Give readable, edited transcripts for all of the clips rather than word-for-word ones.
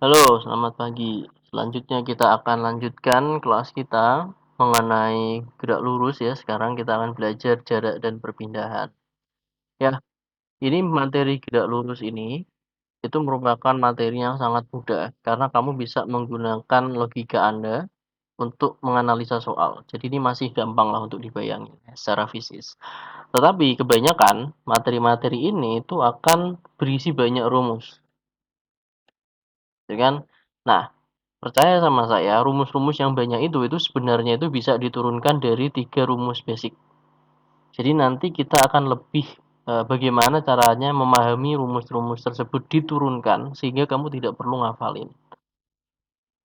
Halo, selamat pagi. Selanjutnya kita akan lanjutkan kelas kita mengenai gerak lurus ya. Sekarang kita akan belajar jarak dan perpindahan. Ya, ini materi gerak lurus ini itu merupakan materi yang sangat mudah karena kamu bisa menggunakan logika Anda untuk menganalisa soal. Jadi ini masih gampang lah untuk dibayangin ya, secara fisis. Tetapi kebanyakan materi-materi ini itu akan berisi banyak rumus, ya kan? Nah, percaya sama saya, rumus-rumus yang banyak itu sebenarnya itu bisa diturunkan dari 3 rumus basic. Jadi nanti kita akan lebih, bagaimana caranya memahami rumus-rumus tersebut diturunkan sehingga kamu tidak perlu ngafalin,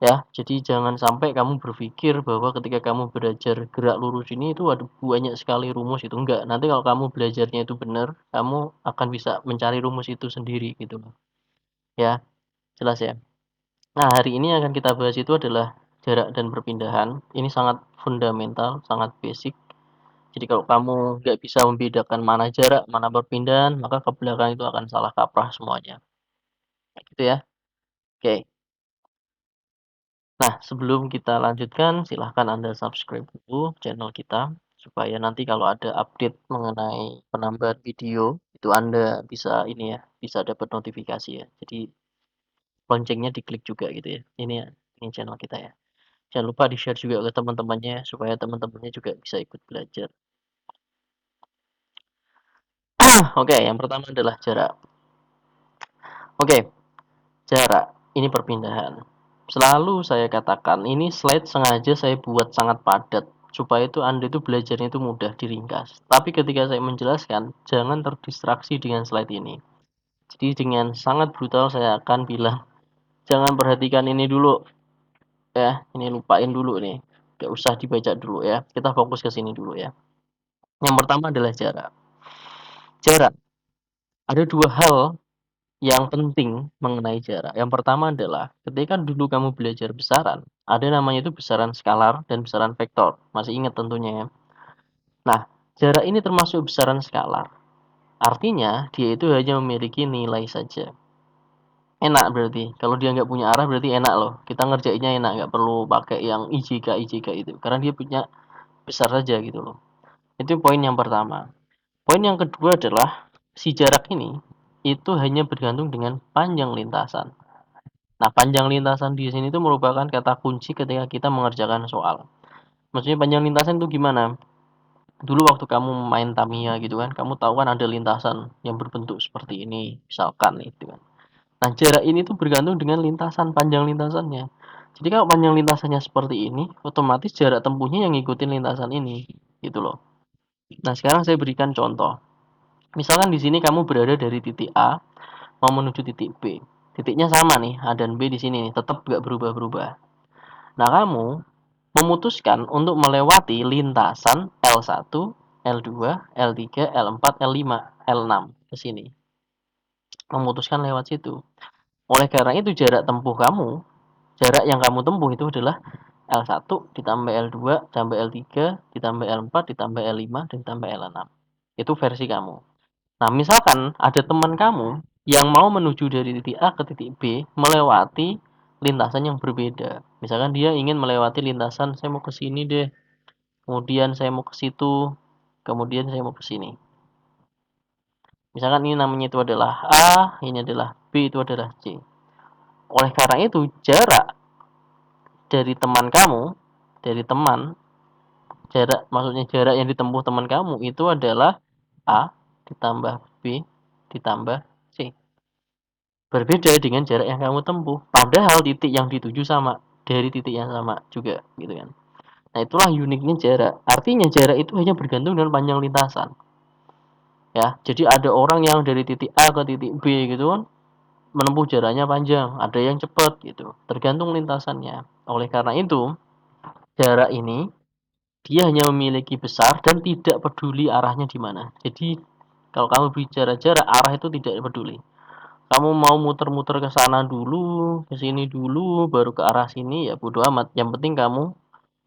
ya. Jadi jangan sampai kamu berpikir bahwa ketika kamu belajar gerak lurus ini itu ada banyak sekali rumus itu, enggak. Nanti kalau kamu belajarnya itu benar, kamu akan bisa mencari rumus itu sendiri gitu loh, ya. Jelas ya? Nah, hari ini yang akan kita bahas itu adalah jarak dan perpindahan. Ini sangat fundamental, sangat basic. Jadi kalau kamu nggak bisa membedakan mana jarak, mana perpindahan, maka ke belakang itu akan salah kaprah semuanya. Gitu ya. Oke. Nah, sebelum kita lanjutkan, silahkan Anda subscribe dulu channel kita, supaya nanti kalau ada update mengenai penambahan video, itu Anda bisa ini ya, bisa dapat notifikasi ya. Jadi loncengnya diklik juga gitu ya. Ini ya, ini channel kita ya. Jangan lupa di-share juga ke teman-temannya, supaya teman-temannya juga bisa ikut belajar. Oke, yang pertama adalah jarak. Oke, jarak, ini perpindahan. Selalu saya katakan, ini slide sengaja saya buat sangat padat, supaya itu Anda itu belajarnya itu mudah diringkas. Tapi ketika saya menjelaskan, jangan terdistraksi dengan slide ini. Jadi dengan sangat brutal saya akan bilang, jangan perhatikan ini dulu ya, ini lupain dulu nih. Gak usah dibaca dulu ya, kita fokus ke sini dulu ya. Yang pertama adalah jarak. Jarak. Ada dua hal yang penting mengenai jarak. Yang pertama adalah ketika dulu kamu belajar besaran, ada namanya itu besaran skalar dan besaran vektor. Masih ingat tentunya ya. Nah, jarak ini termasuk besaran skalar. Artinya dia itu hanya memiliki nilai saja. Enak berarti. Kalau dia nggak punya arah berarti enak loh. Kita ngerjainnya enak, nggak perlu pakai yang IJK IJK itu. Karena dia punya besar saja gitu loh. Itu poin yang pertama. Poin yang kedua adalah si jarak ini itu hanya bergantung dengan panjang lintasan. Nah, panjang lintasan di sini itu merupakan kata kunci ketika kita mengerjakan soal. Maksudnya panjang lintasan itu gimana? Dulu waktu kamu main Tamiya gitu kan, kamu tahu kan ada lintasan yang berbentuk seperti ini, misalkan gitu kan. Nah, jarak ini tuh bergantung dengan lintasan, panjang lintasannya. Jadi kalau panjang lintasannya seperti ini, otomatis jarak tempuhnya yang ngikutin lintasan ini, gitu loh. Nah, sekarang saya berikan contoh. Misalkan di sini kamu berada dari titik A mau menuju titik B. Titiknya sama nih, A dan B di sini nih, tetap nggak berubah-berubah. Nah, kamu memutuskan untuk melewati lintasan L1, L2, L3, L4, L5, L6 ke sini. Memutuskan lewat situ. Oleh karena itu jarak tempuh kamu, jarak yang kamu tempuh itu adalah L1 ditambah L2 ditambah L3 ditambah L4 ditambah L5 dan ditambah L6. Itu versi kamu. Nah, misalkan ada teman kamu yang mau menuju dari titik A ke titik B melewati lintasan yang berbeda. Misalkan dia ingin melewati lintasan, saya mau ke sini deh, kemudian saya mau ke situ, kemudian saya mau ke sini. Misalkan ini namanya itu adalah A, ini adalah B, itu adalah C. Oleh karena itu, jarak dari teman kamu, dari teman, jarak maksudnya jarak yang ditempuh teman kamu itu adalah A ditambah B ditambah C. Berbeda dengan jarak yang kamu tempuh. Padahal titik yang dituju sama, dari titik yang sama juga gitu kan. Nah, itulah uniknya jarak. Artinya jarak itu hanya bergantung dengan panjang lintasan. Ya, jadi ada orang yang dari titik A ke titik B gitu kan, menempuh jaraknya panjang, ada yang cepat gitu, tergantung lintasannya. Oleh karena itu, jarak ini dia hanya memiliki besar dan tidak peduli arahnya di mana. Jadi kalau kamu bicara jarak, arah itu tidak peduli. Kamu mau muter-muter ke sana dulu, ke sini dulu, baru ke arah sini, ya bodo amat. Yang penting kamu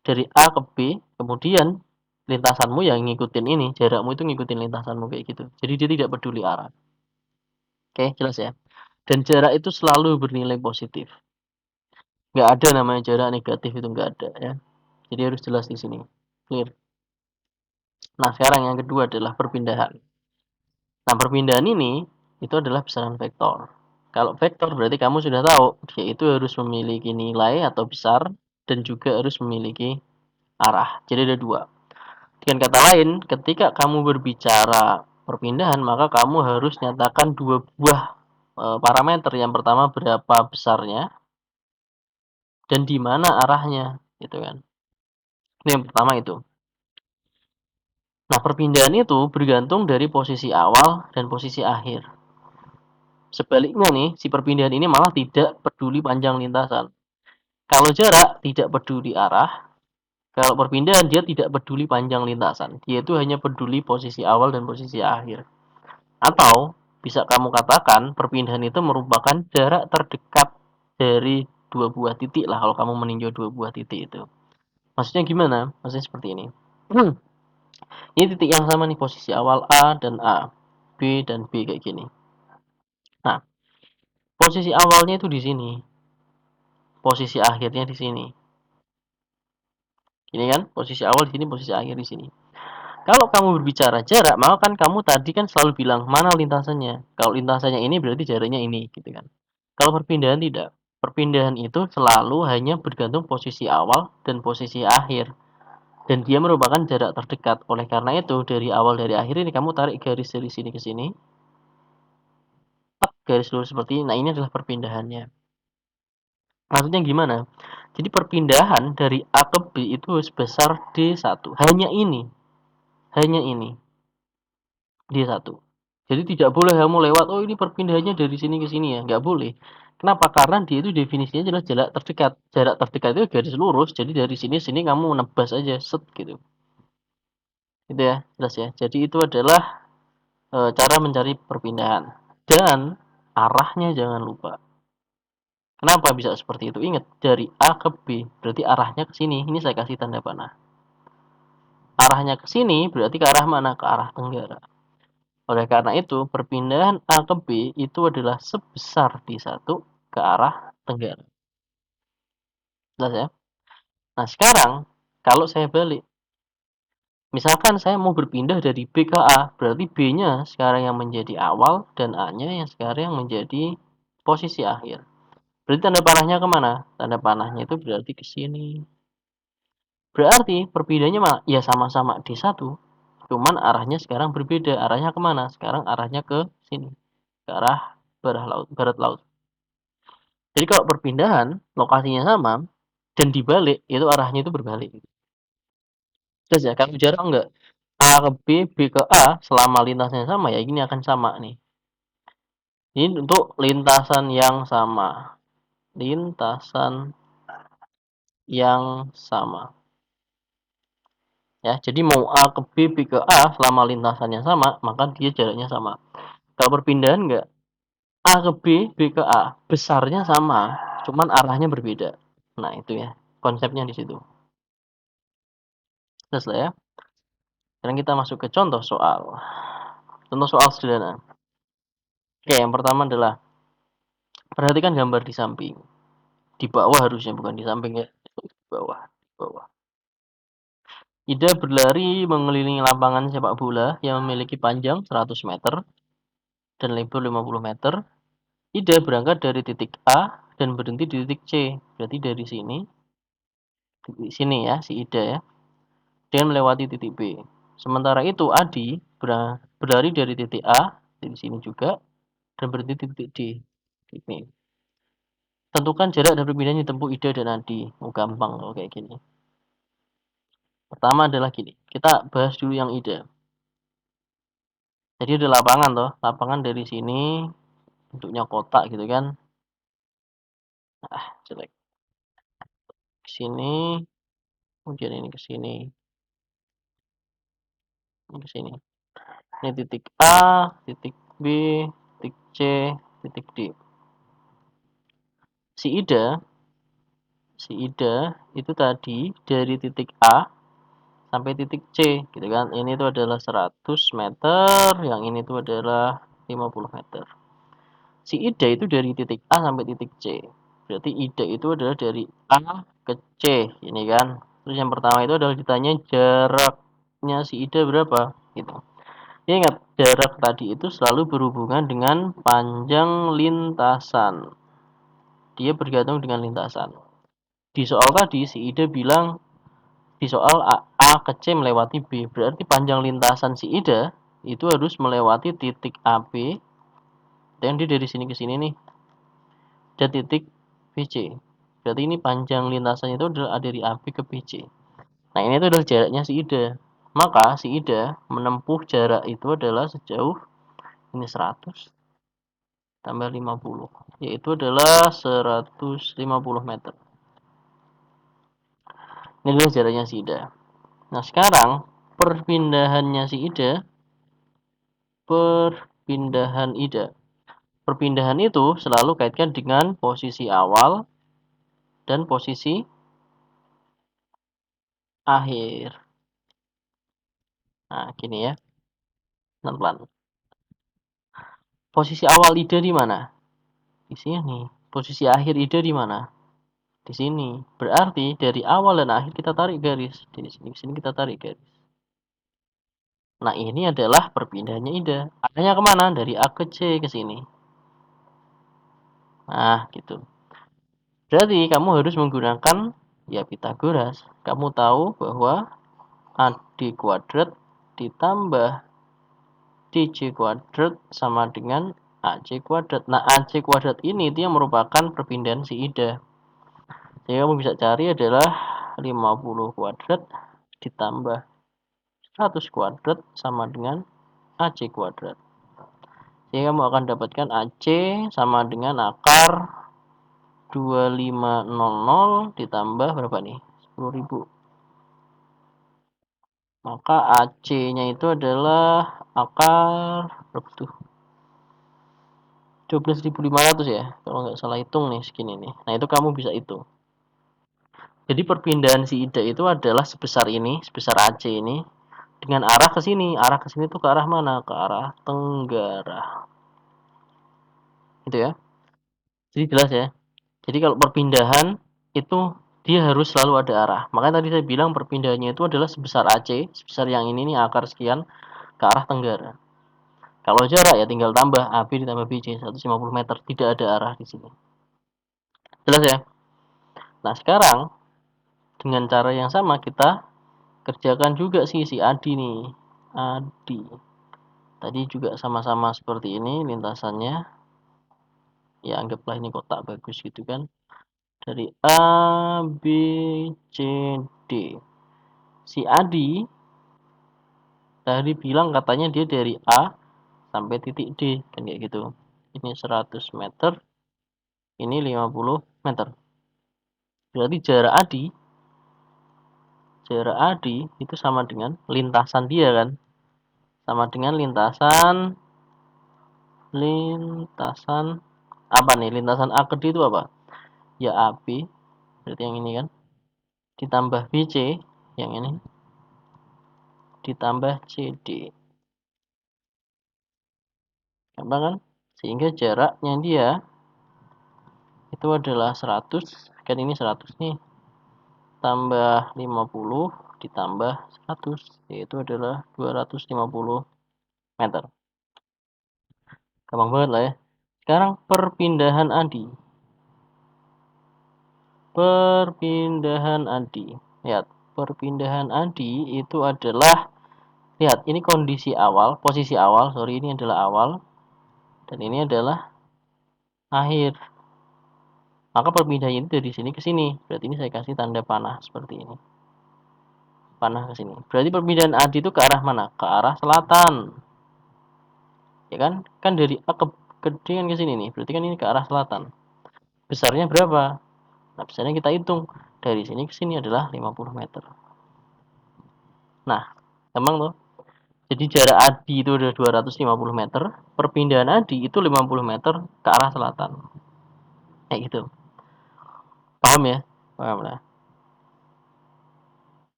dari A ke B, kemudian lintasanmu yang ngikutin ini, jarakmu itu ngikutin lintasanmu kayak gitu. Jadi dia tidak peduli arah. Oke, jelas ya. Dan jarak itu selalu bernilai positif. Nggak ada namanya jarak negatif itu nggak ada ya. Jadi harus jelas di sini. Clear. Nah, sekarang yang kedua adalah perpindahan. Nah, perpindahan ini itu adalah besaran vektor. Kalau vektor berarti kamu sudah tahu, dia itu harus memiliki nilai atau besar dan juga harus memiliki arah. Jadi ada dua. Dengan kata lain, ketika kamu berbicara perpindahan, maka kamu harus nyatakan dua buah parameter. Yang pertama berapa besarnya dan di mana arahnya, gitu kan. Ini yang pertama itu. Nah, perpindahan itu bergantung dari posisi awal dan posisi akhir. Sebaliknya nih, si perpindahan ini malah tidak peduli panjang lintasan. Kalau jarak tidak peduli arah, kalau perpindahan dia tidak peduli panjang lintasan. Dia itu hanya peduli posisi awal dan posisi akhir. Atau bisa kamu katakan perpindahan itu merupakan jarak terdekat dari dua buah titik lah kalau kamu meninjau dua buah titik itu. Maksudnya gimana? Maksudnya seperti ini. Ini titik yang sama nih posisi awal A dan A, B dan B kayak gini. Nah, posisi awalnya itu di sini, posisi akhirnya di sini. Ini kan posisi awal di sini, posisi akhir di sini. Kalau kamu berbicara jarak, maka kan kamu tadi kan selalu bilang mana lintasannya. Kalau lintasannya ini berarti jaraknya ini, gitu kan. Kalau perpindahan tidak. Perpindahan itu selalu hanya bergantung posisi awal dan posisi akhir. Dan dia merupakan jarak terdekat. Oleh karena itu, dari awal dari akhir ini kamu tarik garis dari sini ke sini. Garis lurus seperti ini. Nah, ini adalah perpindahannya. Maksudnya gimana? Jadi perpindahan dari A ke B itu sebesar D1. Hanya ini. Hanya ini. D1. Jadi tidak boleh kamu lewat, oh ini perpindahannya dari sini ke sini ya. Nggak boleh. Kenapa? Karena dia itu definisinya adalah jarak terdekat. Jarak terdekat itu garis lurus. Jadi dari sini kamu nebas aja, set gitu. Gitu ya, jelas ya. Jadi itu adalah cara mencari perpindahan. Dan arahnya jangan lupa. Kenapa bisa seperti itu? Ingat, dari A ke B, berarti arahnya ke sini. Ini saya kasih tanda panah. Arahnya ke sini berarti ke arah mana? Ke arah tenggara. Oleh karena itu, perpindahan A ke B itu adalah sebesar D1 ke arah tenggara. Jelas ya? Nah, sekarang kalau saya balik, misalkan saya mau berpindah dari B ke A, berarti B-nya sekarang yang menjadi awal dan A-nya yang sekarang yang menjadi posisi akhir. Berarti tanda panahnya kemana? Tanda panahnya itu berarti ke sini. Berarti perpindahannya mana? Ya sama-sama D1, cuman arahnya sekarang berbeda. Arahnya kemana? Sekarang arahnya ke sini, ke arah barat laut. Jadi kalau perpindahan lokasinya sama dan dibalik, itu arahnya itu berbalik. Jelas ya, kamu jarak enggak? A ke B, B ke A, selama lintasnya sama ya ini akan sama nih. Ini untuk lintasan yang sama. Lintasan yang sama. Ya, jadi mau A ke B, B ke A, selama lintasannya sama, maka dia jaraknya sama. Kalau perpindahan enggak? A ke B, B ke A, besarnya sama, cuman arahnya berbeda. Nah, itu ya, konsepnya di situ. Jelas lah ya. Sekarang kita masuk ke contoh soal. Contoh soal sederhana. Oke, yang pertama adalah perhatikan gambar di samping. Di bawah harusnya, bukan di samping ya. Di bawah, di bawah. Ida berlari mengelilingi lapangan sepak bola yang memiliki panjang 100 meter dan lebar 50 meter. Ida berangkat dari titik A dan berhenti di titik C. Berarti dari sini, di sini ya, si Ida ya. Dan melewati titik B. Sementara itu Adi berlari dari titik A, di sini juga, dan berhenti di titik D. Ini. Tentukan jarak dan perpindahan yang ditempuh Ida dan Adi. Oh, gampang kalau kayak gini. Pertama adalah gini, kita bahas dulu yang Ida. Jadi ada lapangan toh, lapangan dari sini bentuknya kotak gitu kan. Ah, jelek. Ke sini, kemudian ini ke sini, ini ke sini. Ini titik A, titik B, titik C, titik D. Si Ida itu tadi dari titik A sampai titik C gitu kan. Ini tuh adalah 100 meter, yang ini tuh adalah 50 meter. Si Ida itu dari titik A sampai titik C. Berarti ide itu adalah dari A ke C, ini kan. Terus yang pertama itu adalah ditanya jaraknya si ide berapa, gitu. Ingat, jarak tadi itu selalu berhubungan dengan panjang lintasan. Dia bergantung dengan lintasan. Di soal tadi, si ide bilang di soal A ke C melewati B. Berarti panjang lintasan si ide itu harus melewati titik AB. Dan dia dari sini ke sini nih. Dan titik BC. Berarti ini panjang lintasannya itu adalah dari AB ke BC. Nah, ini itu adalah jaraknya si ide. Maka si ide menempuh jarak itu adalah sejauh ini 100 tambah 50, yaitu adalah 150 meter. Ini adalah jaraknya si ide. Nah, sekarang perpindahannya si ide, perpindahan ide. Perpindahan itu selalu kaitkan dengan posisi awal dan posisi akhir. Nah, gini ya, pelan-pelan. Posisi awal ide di mana? Di sini. Posisi akhir ide di mana? Di sini. Berarti dari awal dan akhir kita tarik garis. Dari sini ke sini kita tarik garis. Nah, ini adalah perpindahannya ide. Arahnya kemana? Dari A ke C ke sini. Nah, gitu. Berarti kamu harus menggunakan ya Pitagoras. Kamu tahu bahwa AD kuadrat ditambah DC kuadrat sama dengan AC kuadrat. Nah, AC kuadrat ini dia merupakan perpindahan si ide. Jadi kamu bisa cari adalah 50 kuadrat ditambah 100 kuadrat sama dengan AC kuadrat. Jadi kamu akan dapatkan AC sama dengan akar 2500 ditambah berapa nih? 10.000. Maka AC-nya itu adalah akar berapa tuh? 12.500 ya. Kalau nggak salah hitung nih segini nih. Nah, itu kamu bisa hitung. Jadi perpindahan si ide itu adalah sebesar ini, sebesar AC ini dengan arah ke sini. Arah ke sini tuh ke arah mana? Ke arah tenggara. Gitu ya. Jadi jelas ya. Jadi kalau perpindahan itu dia harus selalu ada arah. Makanya tadi saya bilang perpindahannya itu adalah sebesar AC, sebesar yang ini nih akar sekian ke arah tenggara. Kalau jarak ya tinggal tambah AB ditambah BC 150 meter, tidak ada arah di sini. Jelas ya? Nah, sekarang dengan cara yang sama kita kerjakan juga sih si Adi nih. Adi. Tadi juga sama-sama seperti ini lintasannya. Ya anggaplah ini kotak bagus gitu kan. Dari A, B, C, D. Si Adi tadi bilang katanya dia dari A sampai titik D kan kayak gitu. Ini 100 meter, ini 50 meter. Berarti jarak Adi itu sama dengan lintasan dia kan. Sama dengan lintasan apa nih? Lintasan A ke D itu apa? Ya AB, berarti yang ini kan. Ditambah BC, yang ini. Ditambah CD. Gampang kan? Sehingga jaraknya dia itu adalah 100, kan ini 100 nih. Tambah 50 ditambah 100, yaitu adalah 250 meter. Gampang banget lah ya. Sekarang perpindahan Adi. Perpindahan Adi. Lihat, perpindahan Adi itu adalah, lihat, ini kondisi awal, posisi awal, sorry, ini adalah awal, dan ini adalah akhir. Maka perpindahannya itu dari sini ke sini. Berarti ini saya kasih tanda panah seperti ini. Panah ke sini. Berarti perpindahan Adi itu ke arah mana? Ke arah selatan. Ya kan? Kan dari A ke D kan ke sini nih. Berarti kan ini ke arah selatan. Besarnya berapa? Nah, besarnya kita hitung. Dari sini ke sini adalah 50 meter. Nah, emang tuh. Jadi jarak Adi itu udah 250 meter. Perpindahan Adi itu 50 meter ke arah selatan. Kayak gitu. Paham ya? Paham lah.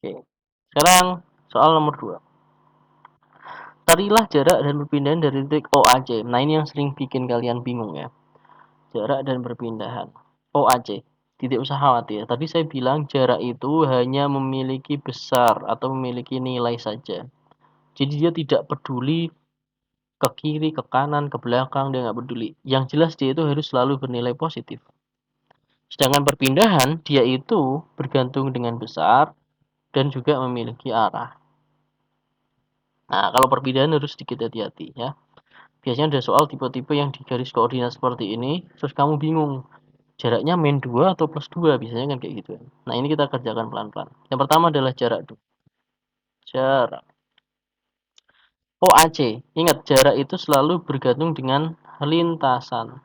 Oke. Sekarang soal nomor 2. Carilah jarak dan perpindahan dari titik O A C. Nah, ini yang sering bikin kalian bingung ya. Jarak dan perpindahan. OAC, tidak usah khawatir. Tadi saya bilang jarak itu hanya memiliki besar atau memiliki nilai saja. Jadi dia tidak peduli ke kiri, ke kanan, ke belakang, dia nggak peduli. Yang jelas dia itu harus selalu bernilai positif. Sedangkan perpindahan, dia itu bergantung dengan besar dan juga memiliki arah. Nah, kalau perpindahan harus sedikit hati-hati ya. Biasanya ada soal tipe-tipe yang di garis koordinat seperti ini, terus kamu bingung, jaraknya min 2 atau plus 2, biasanya kan kayak gitu. Nah, ini kita kerjakan pelan-pelan. Yang pertama adalah jarak dulu. Jarak. OAC. Ingat, jarak itu selalu bergantung dengan lintasan.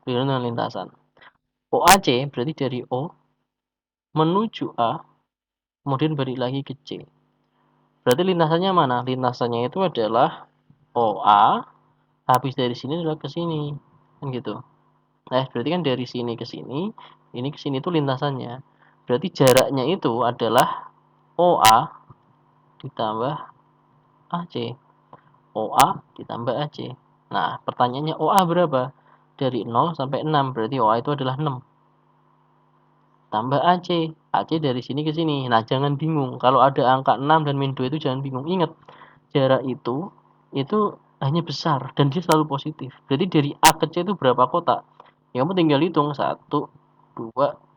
Bergantung dengan lintasan. OAC berarti dari O menuju A, kemudian balik lagi ke C. Berarti lintasannya mana? Lintasannya itu adalah OA, habis dari sini adalah ke sini. Kan gitu. Nah, berarti kan dari sini ke sini, ini ke sini itu lintasannya. Berarti jaraknya itu adalah OA ditambah AC. OA ditambah AC. Nah, pertanyaannya OA berapa? Dari 0 sampai 6, berarti OA itu adalah 6. Tambah AC. AC dari sini ke sini. Nah, jangan bingung. Kalau ada angka 6 dan min 2 itu jangan bingung. Ingat, jarak itu hanya besar dan dia selalu positif. Berarti dari A ke C itu berapa kotak? Ya, kamu tinggal hitung 1, 2,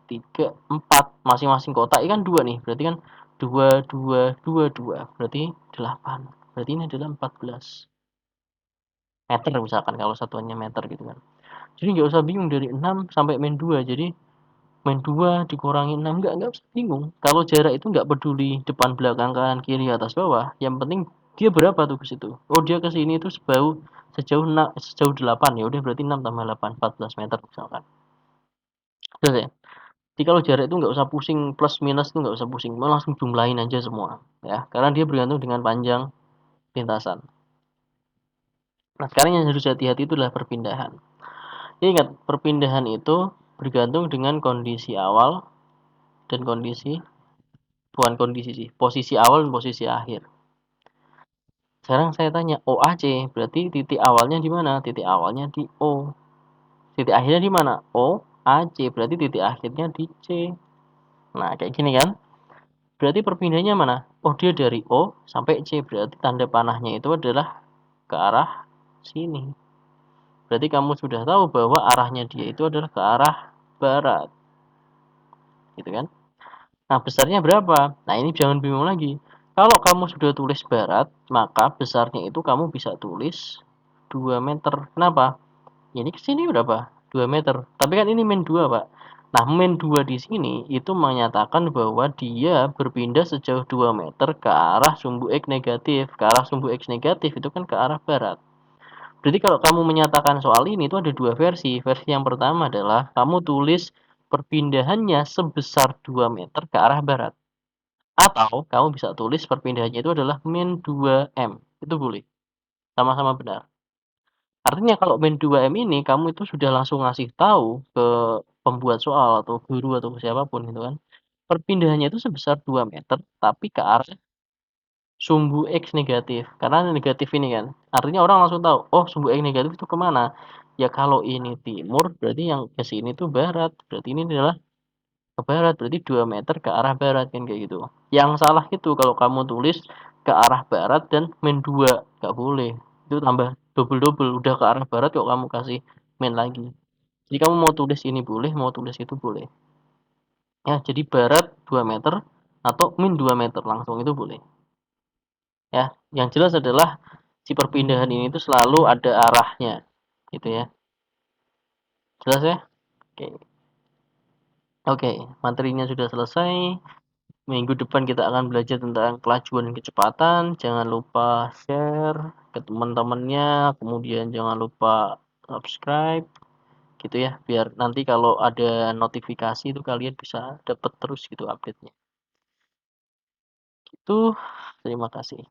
3, 4. Masing-masing kotak ini kan 2 nih. Berarti kan 2, 2, 2, 2. Berarti 8. Berarti ini adalah 14 meter misalkan kalau satuannya meter gitu kan. Jadi nggak usah bingung dari 6 sampai min 2. Jadi min 2 dikurangi 6, nggak usah bingung. Kalau jarak itu nggak peduli depan, belakang, kanan, kiri, atas, bawah. Yang penting dia berapa tuh ke situ. Oh, dia ke sini itu sejauh 8. Ya udah berarti 6 tambah 8, 14 meter misalkan. Terus ya. Jadi kalau jarak itu nggak usah pusing, plus minus itu nggak usah pusing, mau langsung jumlahin aja semua ya, karena dia bergantung dengan panjang lintasan. Nah, sekarang yang harus hati-hati itu adalah perpindahan. Ingat, perpindahan itu bergantung dengan kondisi awal dan kondisi, bukan kondisi sih, posisi awal dan posisi akhir. Sekarang saya tanya, OAC berarti titik awalnya di mana? Titik awalnya di O. Titik akhirnya di mana? O, AC, berarti titik akhirnya di C. Nah, kayak gini kan? Berarti perpindahannya mana? Oh, dia dari O sampai C, berarti tanda panahnya itu adalah ke arah sini. Berarti kamu sudah tahu bahwa arahnya dia itu adalah ke arah barat. Gitu kan? Nah, besarnya berapa? Nah, ini jangan bingung lagi. Kalau kamu sudah tulis barat, maka besarnya itu kamu bisa tulis 2 meter. Kenapa? Ini ke sini berapa? 2 meter. Tapi kan ini min 2, Pak. Nah, min 2 di sini itu menyatakan bahwa dia berpindah sejauh 2 meter ke arah sumbu X negatif. Ke arah sumbu X negatif itu kan ke arah barat. Berarti kalau kamu menyatakan soal ini itu ada dua versi. Versi yang pertama adalah kamu tulis perpindahannya sebesar 2 meter ke arah barat. Atau kamu bisa tulis perpindahannya itu adalah min 2M. Itu boleh. Sama-sama benar. Artinya kalau min 2M ini kamu itu sudah langsung ngasih tahu ke pembuat soal atau guru atau siapapun gitu kan. Perpindahannya itu sebesar 2 meter tapi ke arah sumbu X negatif. Karena negatif ini kan. Artinya orang langsung tahu, oh sumbu X negatif itu kemana? Ya kalau ini timur berarti yang ke sini tuh barat. Berarti ini adalah ke barat, berarti 2 meter ke arah barat kan kayak gitu. Yang salah itu kalau kamu tulis ke arah barat dan min 2, nggak boleh. Itu tambah double-double, udah ke arah barat kok kamu kasih min lagi. Jadi kamu mau tulis ini boleh, mau tulis itu boleh. Ya, jadi barat 2 meter atau min 2 meter langsung itu boleh. Ya, yang jelas adalah si perpindahan ini itu selalu ada arahnya. Gitu ya. Jelas ya? Oke. Oke, materinya sudah selesai. Minggu depan kita akan belajar tentang kelajuan dan kecepatan. Jangan lupa share ke teman-temannya, kemudian jangan lupa subscribe gitu ya, biar nanti kalau ada notifikasi itu kalian bisa dapat terus gitu update-nya. Gitu, terima kasih.